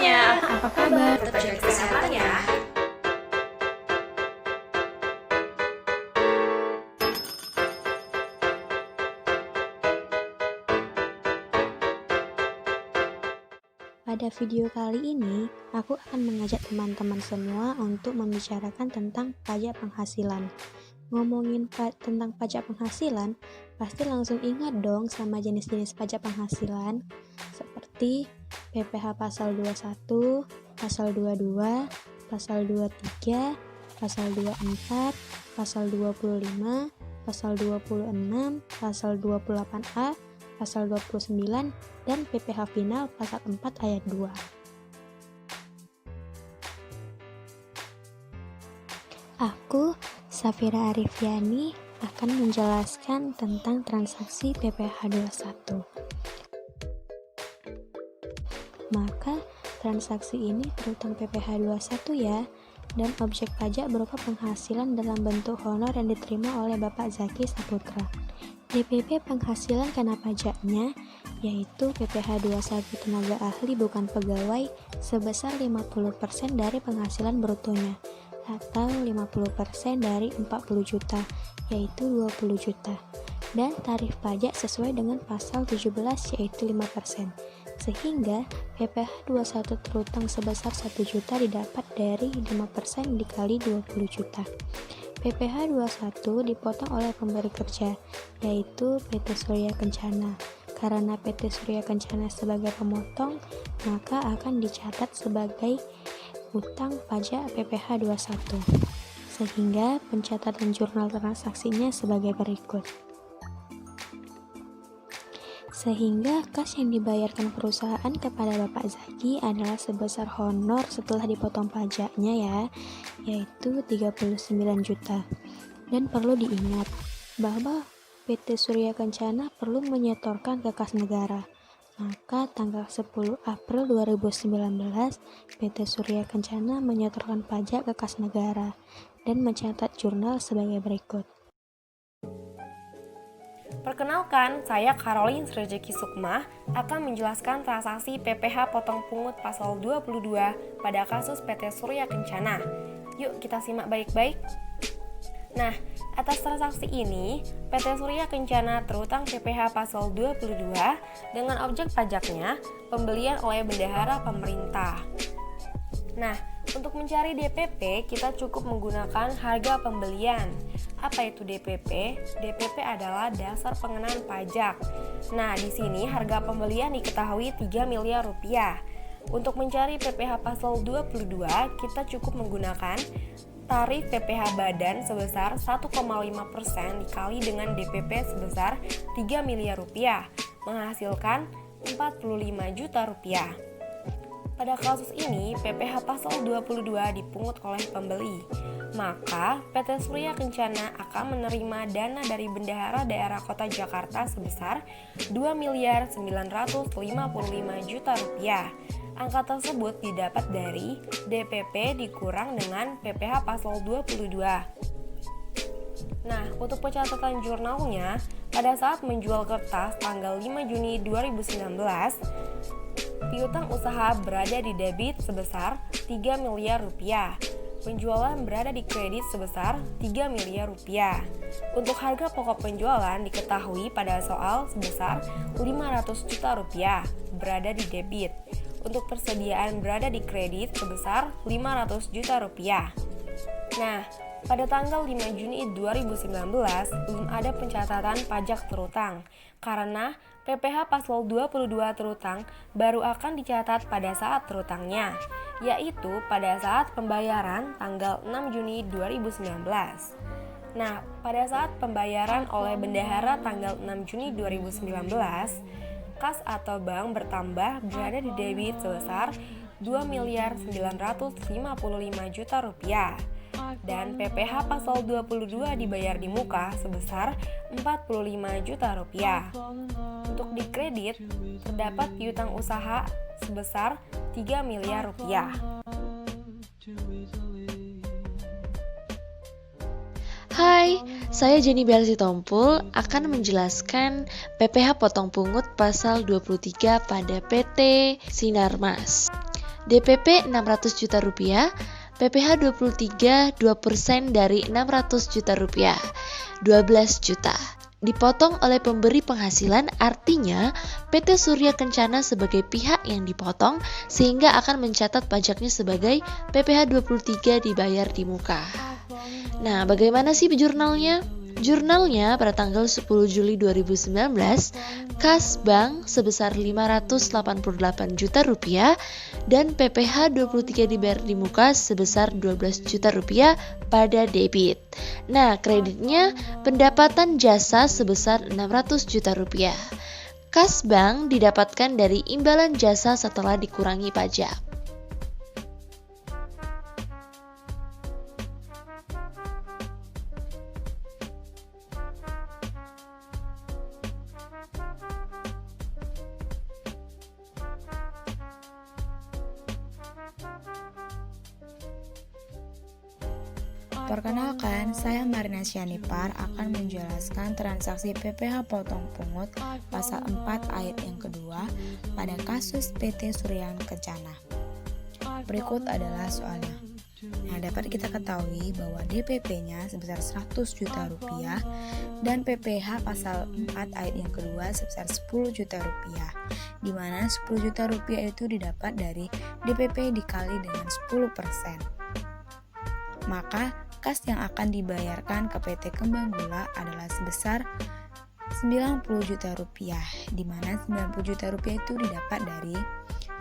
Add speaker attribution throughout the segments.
Speaker 1: semuanya, apa kabar?
Speaker 2: Tetap jaga kesehatan ya.
Speaker 3: Pada video kali ini, aku akan mengajak teman-teman semua untuk membicarakan tentang pajak penghasilan. Ngomongin tentang pajak penghasilan, pasti langsung ingat dong sama jenis-jenis pajak penghasilan, seperti PPh pasal 21, pasal 22, pasal 23, pasal 24, pasal 25, pasal 26, pasal 28A, pasal 29, dan PPh final pasal 4 ayat 2. Aku, Safira Arifiani, akan menjelaskan tentang transaksi PPh 21. Maka, transaksi ini berutang PPh 21 ya, dan objek pajak berupa penghasilan dalam bentuk honor yang diterima oleh Bapak Zaki Saputra. DPP penghasilan kena pajaknya, yaitu PPh 21 tenaga ahli bukan pegawai sebesar 50% dari penghasilan brutonya, atau 50% dari 40 juta, yaitu 20 juta. Dan tarif pajak sesuai dengan pasal 17, yaitu 5%. Sehingga PPh 21 terutang sebesar 1 juta didapat dari 5% dikali 20 juta. PPh 21 dipotong oleh pemberi kerja, yaitu PT Surya Kencana. Karena PT Surya Kencana sebagai pemotong, maka akan dicatat sebagai utang pajak PPh 21. Sehingga pencatatan jurnal transaksinya sebagai berikut. Sehingga kas yang dibayarkan perusahaan kepada Bapak Zaki adalah sebesar honor setelah dipotong pajaknya ya, yaitu 39 juta. Dan perlu diingat bahwa PT Surya Kencana perlu menyetorkan ke kas negara. Maka tanggal 10 April 2019, PT Surya Kencana menyetorkan pajak ke kas negara dan mencatat jurnal sebagai berikut.
Speaker 2: Perkenalkan, saya Caroline Srejeki Sukma akan menjelaskan transaksi PPh potong pungut pasal 22 pada kasus PT Surya Kencana. Yuk kita simak baik-baik. Nah, atas transaksi ini, PT Surya Kencana terutang PPh pasal 22 dengan objek pajaknya pembelian oleh bendahara pemerintah. Nah, untuk mencari DPP, kita cukup menggunakan harga pembelian. Apa itu DPP? DPP adalah dasar pengenaan pajak. Nah, di sini harga pembelian diketahui 3 miliar rupiah. Untuk mencari PPh pasal 22, kita cukup menggunakan tarif PPh badan sebesar 1,5% dikali dengan DPP sebesar 3 miliar rupiah, menghasilkan 45 juta rupiah. Pada kasus ini, PPh pasal 22 dipungut oleh pembeli. Maka, PT Surya Kencana akan menerima dana dari Bendahara Daerah Kota Jakarta sebesar 2.955 juta rupiah. Angka tersebut didapat dari DPP dikurang dengan PPh pasal 22. Nah, untuk pencatatan jurnalnya, pada saat menjual kertas tanggal 5 Juni 2019, piutang usaha berada di debit sebesar 3 miliar rupiah. Penjualan berada di kredit sebesar 3 miliar rupiah. Untuk harga pokok penjualan diketahui pada soal sebesar 500 juta rupiah berada di debit. Untuk persediaan berada di kredit sebesar 500 juta rupiah. Nah, pada tanggal 5 Juni 2019 belum ada pencatatan pajak terutang karena PPh pasal 22 terutang baru akan dicatat pada saat terutangnya, yaitu pada saat pembayaran tanggal 6 Juni 2019. Nah, pada saat pembayaran oleh bendahara tanggal 6 Juni 2019, kas atau bank bertambah berada di debit sebesar 2.955 juta rupiah. Dan PPh pasal 22 dibayar di muka sebesar 45 juta rupiah. Untuk di kredit, terdapat piutang usaha sebesar 3 miliar rupiah.
Speaker 1: Hai, saya Jenny Belsi Tompul akan menjelaskan PPh potong pungut pasal 23 pada PT Sinarmas. DPP 600 juta rupiah, PPh 23 2% dari 600 juta rupiah, 12 juta. Dipotong oleh pemberi penghasilan, artinya PT Surya Kencana sebagai pihak yang dipotong sehingga akan mencatat pajaknya sebagai PPh 23 dibayar di muka. Nah, bagaimana sih jurnalnya? Jurnalnya pada tanggal 10 Juli 2019, kas bank sebesar 588 juta rupiah dan PPh 23 dibayar di muka sebesar 12 juta rupiah pada debit. Nah, kreditnya pendapatan jasa sebesar 600 juta rupiah. Kas bank didapatkan dari imbalan jasa setelah dikurangi pajak.
Speaker 4: Perkenalkan, saya Marina Sianipar akan menjelaskan transaksi PPh potong pungut pasal 4 ayat yang kedua pada kasus PT Surya Kencana. Berikut adalah soalnya. Nah, dapat kita ketahui bahwa DPP-nya sebesar 100 juta rupiah dan PPh pasal 4 ayat yang kedua sebesar 10 juta rupiah, di mana 10 juta rupiah itu didapat dari DPP dikali dengan 10%. Maka kas yang akan dibayarkan ke PT Kembang Gula adalah sebesar 90 juta rupiah, di mana 90 juta rupiah itu didapat dari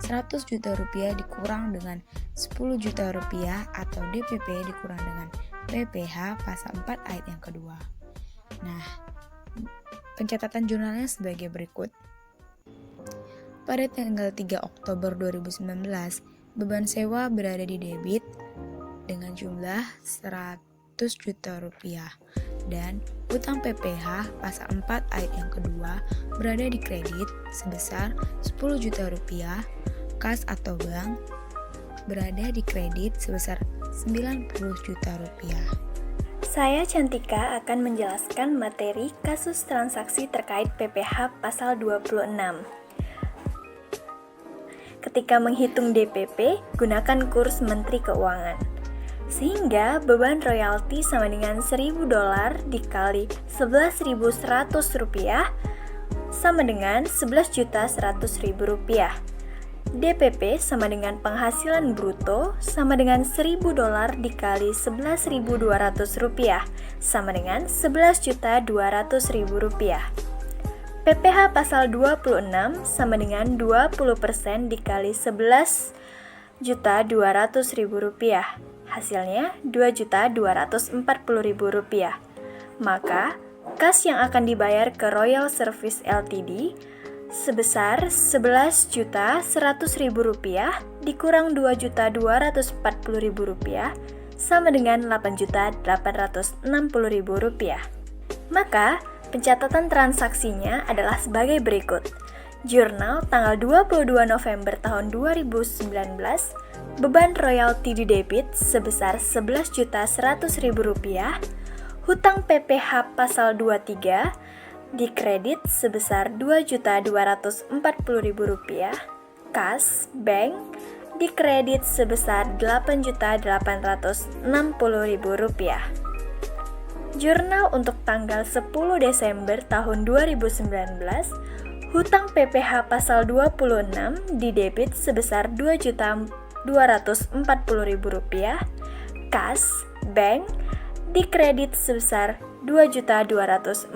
Speaker 4: 100 juta rupiah dikurang dengan 10 juta rupiah atau DPP dikurang dengan PPh pasal 4 ayat yang kedua. Nah, pencatatan jurnalnya sebagai berikut. Pada tanggal 3 Oktober 2019, beban sewa berada di debit dengan jumlah 100 juta rupiah dan utang PPh pasal 4 ayat yang kedua berada di kredit sebesar 10 juta rupiah, kas atau bank berada di kredit sebesar 90 juta rupiah.
Speaker 5: Saya Cantika akan menjelaskan materi kasus transaksi terkait PPh pasal 26. Ketika menghitung DPP, gunakan kurs Menteri Keuangan. Sehingga beban royalti sama dengan $1.000 dikali 11.100 rupiah sama dengan 11.100.000 rupiah. DPP sama dengan penghasilan bruto sama dengan $1.000 dikali 11.200 rupiah sama dengan 11.200.000 rupiah. PPh pasal 26 sama dengan 20% dikali 11.200.000 rupiah. Hasilnya Rp2.240.000. Maka, kas yang akan dibayar ke Royal Service Ltd sebesar Rp11.100.000 dikurang Rp2.240.000 sama dengan Rp8.860.000. Maka, pencatatan transaksinya adalah sebagai berikut. Jurnal tanggal 22 November tahun 2019, beban royalti di debit sebesar Rp11.100.000, hutang PPh pasal 23 di kredit sebesar Rp2.240.000, kas bank di kredit sebesar Rp8.860.000. Jurnal untuk tanggal 10 Desember tahun 2019, hutang PPh pasal 26 di debit sebesar Rp2.240.000, kas bank di kredit sebesar Rp2.240.000.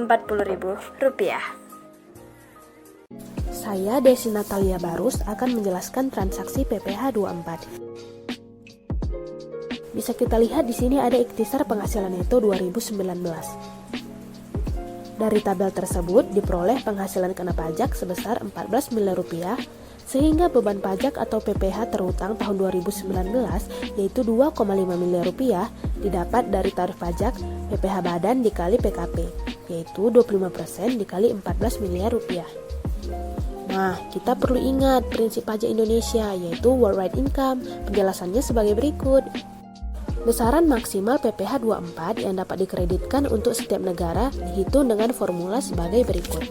Speaker 6: Saya Desi Natalia Barus akan menjelaskan transaksi PPh 24. Bisa kita lihat di sini ada ikhtisar penghasilan neto 2019. Dari tabel tersebut diperoleh penghasilan kena pajak sebesar Rp14 miliar, sehingga beban pajak atau PPh terhutang tahun 2019 yaitu Rp2,5 miliar didapat dari tarif pajak PPh badan dikali PKP, yaitu 25% dikali Rp14 miliar. Nah, kita perlu ingat prinsip pajak Indonesia yaitu worldwide income. Penjelasannya sebagai berikut. Besaran maksimal PPh 24 yang dapat dikreditkan untuk setiap negara dihitung dengan formula sebagai berikut.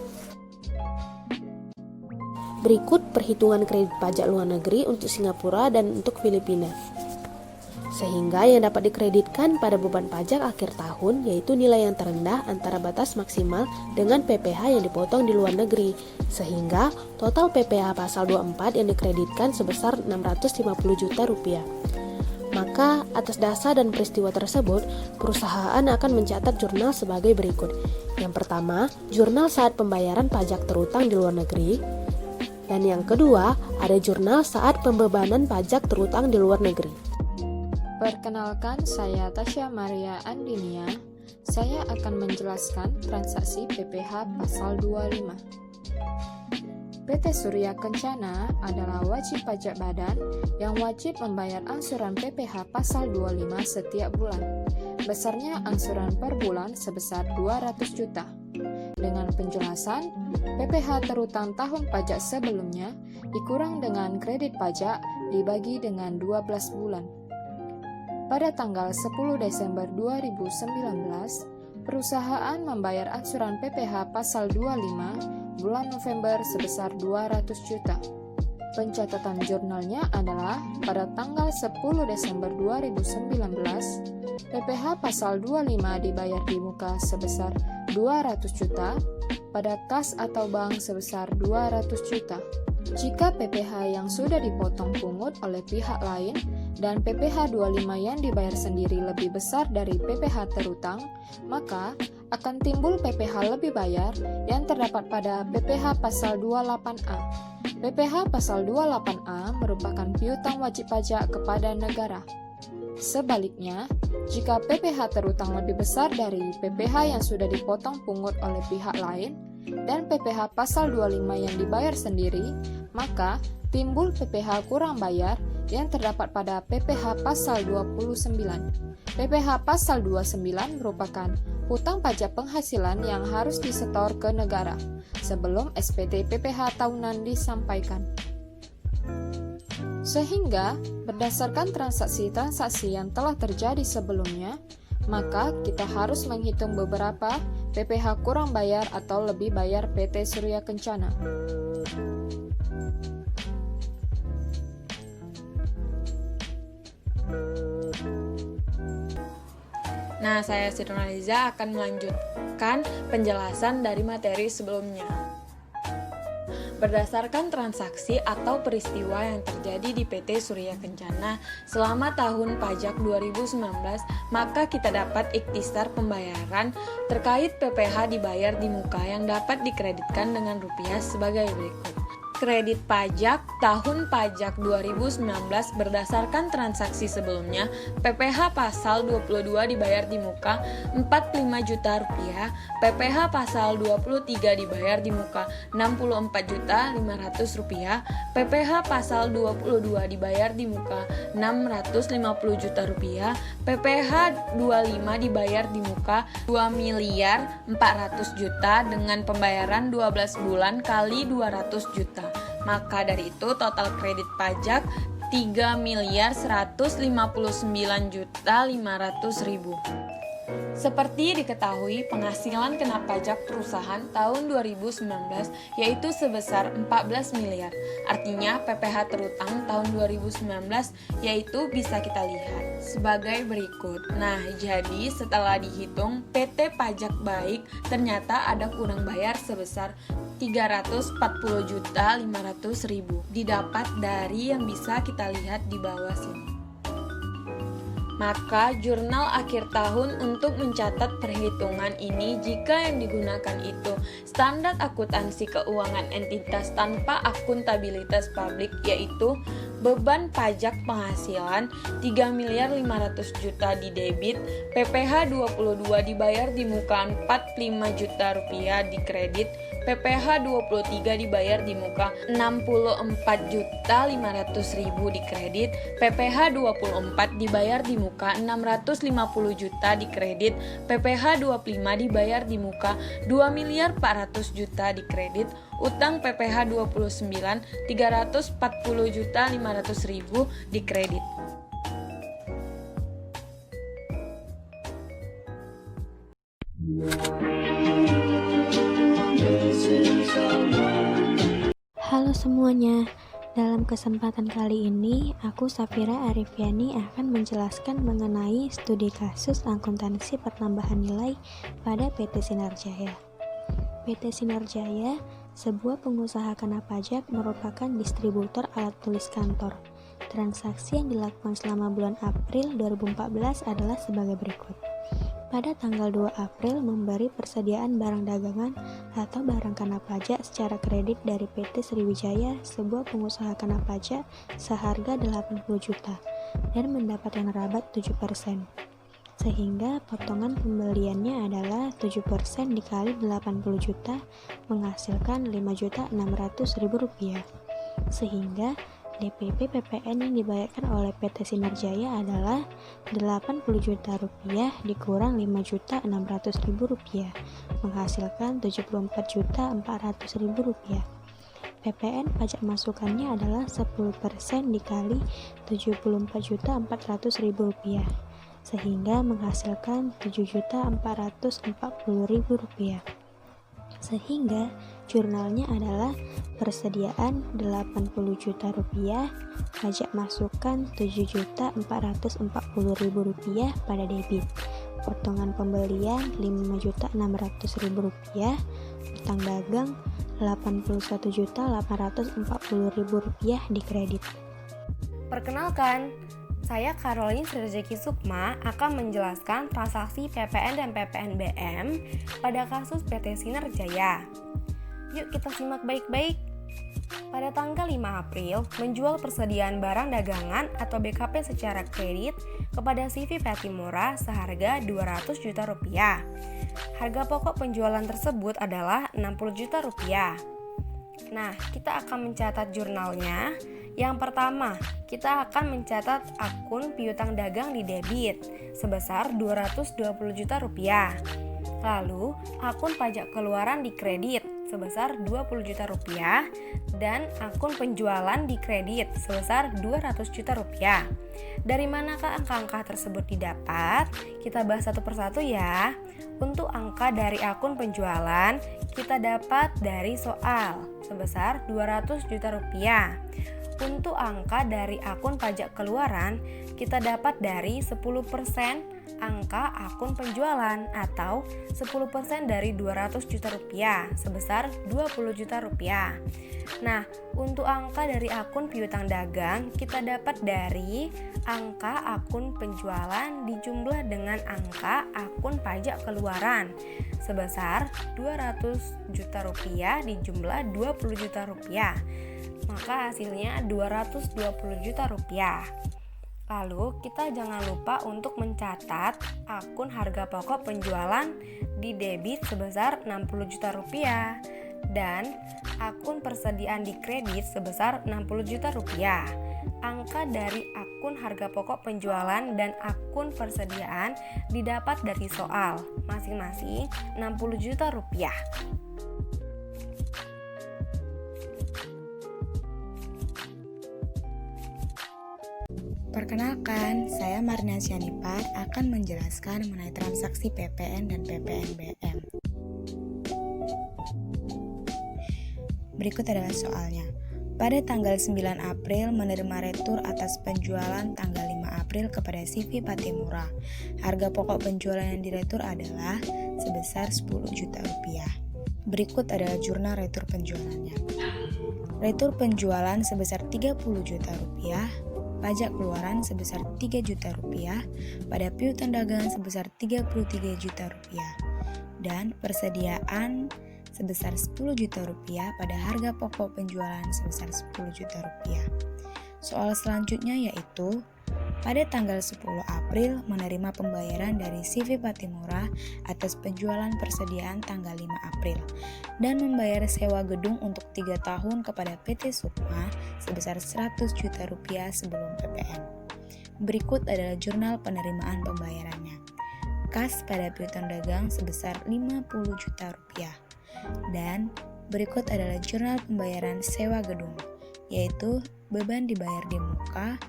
Speaker 6: Berikut perhitungan kredit pajak luar negeri untuk Singapura dan untuk Filipina. Sehingga yang dapat dikreditkan pada beban pajak akhir tahun yaitu nilai yang terendah antara batas maksimal dengan PPh yang dipotong di luar negeri. Sehingga total PPh pasal 24 yang dikreditkan sebesar 650 juta rupiah. Maka atas dasar dan peristiwa tersebut, perusahaan akan mencatat jurnal sebagai berikut. Yang pertama, jurnal saat pembayaran pajak terutang di luar negeri. Dan yang kedua, ada jurnal saat pembebanan pajak terutang di luar negeri.
Speaker 7: Perkenalkan, saya Tasya Maria Andinia. Saya akan menjelaskan transaksi PPh pasal 25. PT Surya Kencana adalah wajib pajak badan yang wajib membayar angsuran PPh pasal 25 setiap bulan. Besarnya angsuran per bulan sebesar 200 juta. Dengan penjelasan, PPh terutang tahun pajak sebelumnya dikurang dengan kredit pajak dibagi dengan 12 bulan. Pada tanggal 10 Desember 2019, perusahaan membayar angsuran PPh pasal 25 bulan November sebesar 200 juta. Pencatatan jurnalnya adalah pada tanggal 10 Desember 2019, PPh pasal 25 dibayar di muka sebesar 200 juta, pada kas atau bank sebesar 200 juta. Jika PPh yang sudah dipotong pungut oleh pihak lain dan PPh 25 yang dibayar sendiri lebih besar dari PPh terutang, maka akan timbul PPh lebih bayar yang terdapat pada PPh pasal 28A. PPh pasal 28A merupakan piutang wajib pajak kepada negara. Sebaliknya, jika PPh terutang lebih besar dari PPh yang sudah dipotong pungut oleh pihak lain dan PPh pasal 25 yang dibayar sendiri, maka timbul PPh kurang bayar yang terdapat pada PPh pasal 29. PPh pasal 29 merupakan hutang pajak penghasilan yang harus disetor ke negara sebelum SPT PPh tahunan disampaikan. Sehingga, berdasarkan transaksi-transaksi yang telah terjadi sebelumnya, maka kita harus menghitung beberapa PPh kurang bayar atau lebih bayar PT Surya Kencana.
Speaker 8: Nah, saya Siti Nurhaliza akan melanjutkan penjelasan dari materi sebelumnya. Berdasarkan transaksi atau peristiwa yang terjadi di PT Surya Kencana selama tahun pajak 2019, maka kita dapat ikhtisar pembayaran terkait PPh dibayar di muka yang dapat dikreditkan dengan rupiah sebagai berikut. Kredit pajak tahun pajak 2019 berdasarkan transaksi sebelumnya, PPh pasal 22 dibayar di muka 45 juta rupiah, PPh pasal 23 dibayar di muka 64 juta 500 rupiah, PPh pasal 22 dibayar di muka 650 juta rupiah, PPh 25 dibayar di muka 2 miliar 400 juta dengan pembayaran 12 bulan kali 200 juta. Maka dari itu total kredit pajak 3 miliar 159 juta 500 ribu. Seperti diketahui, penghasilan kena pajak perusahaan tahun 2019 yaitu sebesar 14 miliar. Artinya PPh terutang tahun 2019 yaitu bisa kita lihat sebagai berikut. Nah, jadi setelah dihitung PT Pajak Baik ternyata ada kurang bayar sebesar 340 juta 500 ribu. Didapat dari yang bisa kita lihat di bawah sini. Maka jurnal akhir tahun untuk mencatat perhitungan ini jika yang digunakan itu standar akuntansi keuangan entitas tanpa akuntabilitas publik, yaitu beban pajak penghasilan 3 miliar 500 juta di debit, PPh 22 dibayar di muka 45 juta rupiah di kredit, PPh 23 dibayar di muka 64 juta 500 ribu di kredit, PPh 24 dibayar di muka 650 juta di kredit, PPh 25 dibayar di muka 2 miliar 400 juta di kredit, utang PPh 29 340 juta 500 ribu di kredit.
Speaker 3: Halo semuanya, dalam kesempatan kali ini, aku Safira Arifiani akan menjelaskan mengenai studi kasus akuntansi pertambahan nilai pada PT Sinar Jaya. PT Sinar Jaya, sebuah pengusaha kena pajak, merupakan distributor alat tulis kantor. Transaksi yang dilakukan selama bulan April 2014 adalah sebagai berikut. Pada tanggal 2 April memberi persediaan barang dagangan atau barang kena pajak secara kredit dari PT Sriwijaya, sebuah pengusaha kena pajak seharga 80 juta dan mendapatkan rabat 7%. Sehingga potongan pembeliannya adalah 7% dikali 80 juta menghasilkan Rp5.600.000. Sehingga DPP PPN yang dibayarkan oleh PT Sinar Jaya adalah Rp80 juta dikurang Rp5.600.000 menghasilkan Rp74.400.000. PPN pajak masukannya adalah 10% dikali Rp74.400.000 sehingga menghasilkan Rp7.440.000. Sehingga jurnalnya adalah persediaan Rp80 juta, pajak masukan Rp7.440.000 pada debit, potongan pembelian Rp5.600.000, utang dagang Rp81.840.000 di kredit.
Speaker 2: Perkenalkan, saya Caroline Srirejeki Sukma akan menjelaskan transaksi PPN dan PPNBM pada kasus PT Sinar Jaya. Yuk kita simak baik-baik. Pada tanggal 5 April, menjual persediaan barang dagangan atau BKP secara kredit kepada CV Patimura seharga Rp200 juta. Harga pokok penjualan tersebut adalah Rp60 juta. Nah, kita akan mencatat jurnalnya. Yang pertama, kita akan mencatat akun piutang dagang di debit sebesar Rp220 juta. Lalu, akun pajak keluaran di kredit sebesar Rp20 juta dan akun penjualan di kredit sebesar Rp200 juta. Dari manakah angka-angka tersebut didapat? Kita bahas satu persatu ya. Untuk angka dari akun penjualan, kita dapat dari soal sebesar Rp200 juta. Untuk angka dari akun pajak keluaran, kita dapat dari 10% angka akun penjualan atau 10% dari Rp200 juta sebesar Rp20 juta. Nah, untuk angka dari akun piutang dagang, kita dapat dari angka akun penjualan dijumlah dengan angka akun pajak keluaran sebesar Rp200 juta dijumlah Rp20 juta. Maka hasilnya Rp220 juta. Lalu kita jangan lupa untuk mencatat akun harga pokok penjualan di debit sebesar Rp60 juta dan akun persediaan di kredit sebesar Rp60 juta. Angka dari akun harga pokok penjualan dan akun persediaan didapat dari soal masing-masing Rp60 juta.
Speaker 4: Perkenalkan, saya Marina Sianipar akan menjelaskan mengenai transaksi PPN dan PPNBM. Berikut adalah soalnya. Pada tanggal 9 April menerima retur atas penjualan tanggal 5 April kepada CV Patimura. Harga pokok penjualan yang diretur adalah sebesar Rp10 juta. Berikut adalah jurnal retur penjualannya. Retur penjualan sebesar Rp30 juta, pajak keluaran sebesar Rp3 juta, pada piutang dagangan sebesar Rp33 juta, dan persediaan sebesar Rp10 juta pada harga pokok penjualan sebesar Rp10 juta. Soal selanjutnya yaitu pada tanggal 10 April menerima pembayaran dari CV Patimura atas penjualan persediaan tanggal 5 April dan membayar sewa gedung untuk 3 tahun kepada PT Sukma sebesar Rp100 juta sebelum PPN. Berikut adalah jurnal penerimaan pembayarannya. Kas pada piutang dagang sebesar Rp50 juta dan berikut adalah jurnal pembayaran sewa gedung, yaitu beban dibayar di muka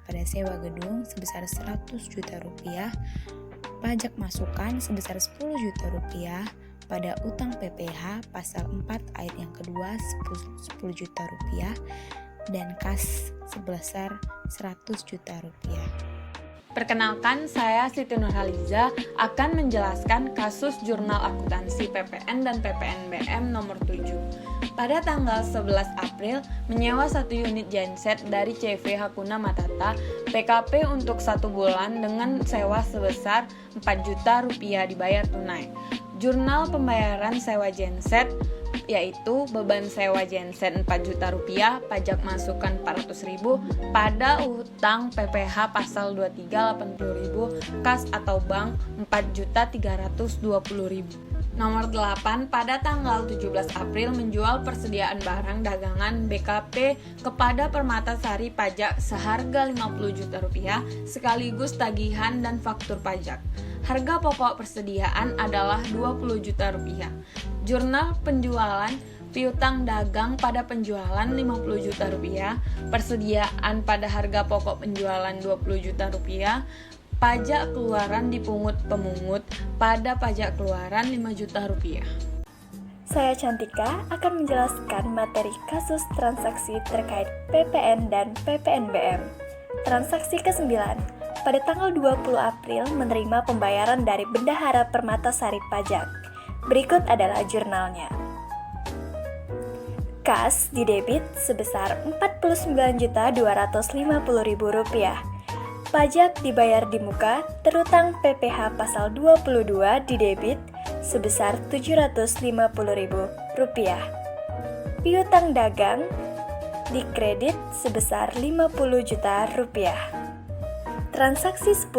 Speaker 4: pada sewa gedung sebesar Rp100 juta, pajak masukan sebesar Rp10 juta, pada utang PPh pasal 4 ayat yang kedua 10 juta rupiah dan kas sebesar 100 juta rupiah.
Speaker 8: Perkenalkan, saya Siti Nurhaliza akan menjelaskan kasus jurnal akuntansi PPN dan PPNBM nomor 7. Pada tanggal 11 April, menyewa 1 unit genset dari CV Hakuna Matata PKP untuk 1 bulan dengan sewa sebesar 4 juta rupiah dibayar tunai. Jurnal pembayaran sewa genset yaitu beban sewa genset 4 juta rupiah, pajak masukan 400.000 pada utang PPh pasal 23 80.000, kas atau bank 4.320.000. Nomor 8, pada tanggal 17 April menjual persediaan barang dagangan BKP kepada Permatasari Pajak seharga 50 juta rupiah sekaligus tagihan dan faktur pajak. Harga pokok persediaan adalah 20 juta rupiah. Jurnal penjualan piutang dagang pada penjualan 50 juta rupiah, persediaan pada harga pokok penjualan 20 juta rupiah, pajak keluaran dipungut pemungut pada pajak keluaran 5 juta rupiah.
Speaker 5: Saya Cantika akan menjelaskan materi kasus transaksi terkait PPN dan PPNBM. Transaksi ke-9. Pada tanggal 20 April menerima pembayaran dari Bendahara Permatasari Pajak. Berikut adalah jurnalnya. Kas didebit sebesar Rp49.250.000. Pajak dibayar di muka terutang PPh pasal 22 didebit sebesar Rp750.000. Piutang dagang dikredit sebesar Rp50 juta. Transaksi 10.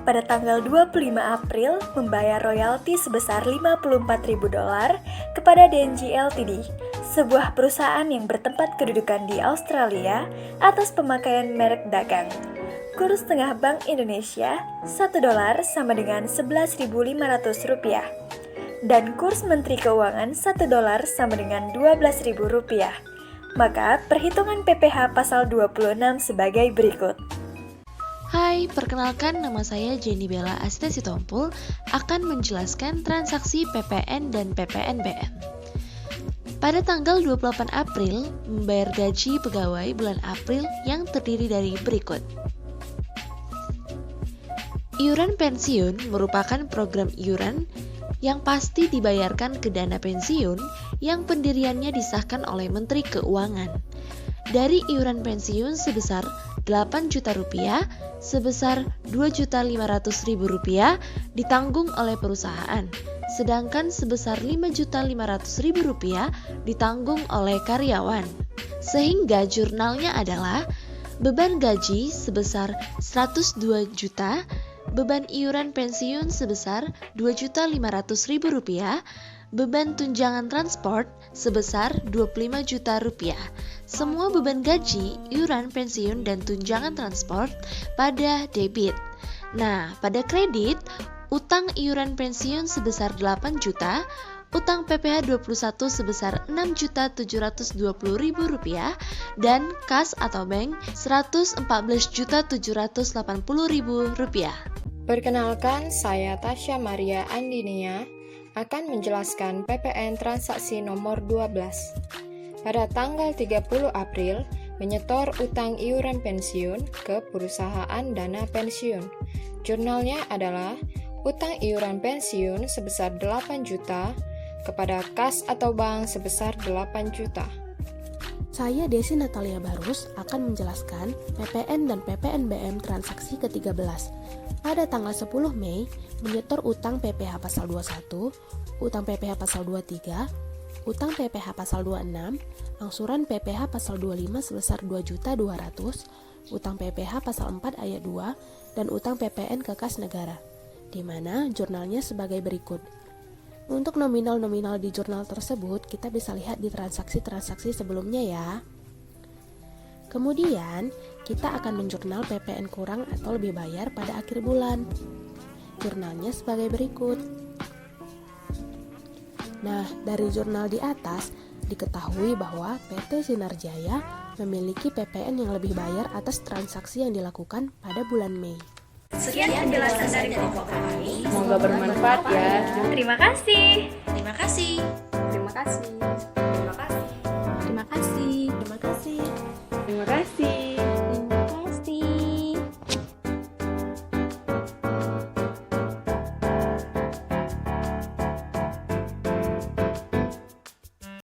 Speaker 5: Pada tanggal 25 April membayar royalti sebesar $54.000 kepada DNG Ltd, sebuah perusahaan yang bertempat kedudukan di Australia atas pemakaian merek dagang. Kurs tengah Bank Indonesia, $1 sama dengan Rp11.500 dan kurs Menteri Keuangan $1 sama dengan Rp12.000. Maka perhitungan PPh pasal 26 sebagai berikut.
Speaker 1: Hai, perkenalkan nama saya Jenny Bella Asita Sitompul akan menjelaskan transaksi PPN dan PPNBM. Pada tanggal 28 April, membayar gaji pegawai bulan April yang terdiri dari berikut. Iuran pensiun merupakan program iuran yang pasti dibayarkan ke dana pensiun yang pendiriannya disahkan oleh Menteri Keuangan. Dari iuran pensiun sebesar Rp8 juta sebesar Rp2.500.000 ditanggung oleh perusahaan, sedangkan sebesar Rp5.500.000 ditanggung oleh karyawan. Sehingga jurnalnya adalah beban gaji sebesar Rp102 juta, beban iuran pensiun sebesar Rp2.500.000, beban tunjangan transport sebesar Rp25 juta. Semua beban gaji, iuran pensiun, dan tunjangan transport pada debit. Nah, pada kredit, utang iuran pensiun sebesar 8 juta, utang PPh 21 sebesar Rp6.720.000 dan kas atau bank Rp114.780.000.
Speaker 7: Perkenalkan, saya Tasya Maria Andinia akan menjelaskan PPN transaksi nomor 12. Pada tanggal 30 April, menyetor utang iuran pensiun ke perusahaan dana pensiun. Jurnalnya adalah utang iuran pensiun sebesar 8 juta kepada kas atau bank sebesar 8 juta.
Speaker 6: Saya Desi Natalia Barus akan menjelaskan PPN dan PPNBM transaksi ke-13. Pada tanggal 10 Mei, menyetor utang PPh pasal 21, utang PPh pasal 23, utang PPh pasal 26, angsuran PPh pasal 25 sebesar Rp2.200.000, utang PPh pasal 4 ayat 2, dan utang PPN ke kas negara, di mana jurnalnya sebagai berikut. Untuk nominal-nominal di jurnal tersebut, kita bisa lihat di transaksi-transaksi sebelumnya ya. Kemudian, kita akan menjurnal PPN kurang atau lebih bayar pada akhir bulan. Jurnalnya sebagai berikut. Nah, dari jurnal di atas, diketahui bahwa PT Sinar Jaya memiliki PPN yang lebih bayar atas transaksi yang dilakukan pada bulan Mei.
Speaker 5: Sekian penjelasan dari kelompok kami.
Speaker 8: Semoga bermanfaat ya.
Speaker 5: Terima kasih.
Speaker 1: Terima kasih.
Speaker 7: Terima kasih.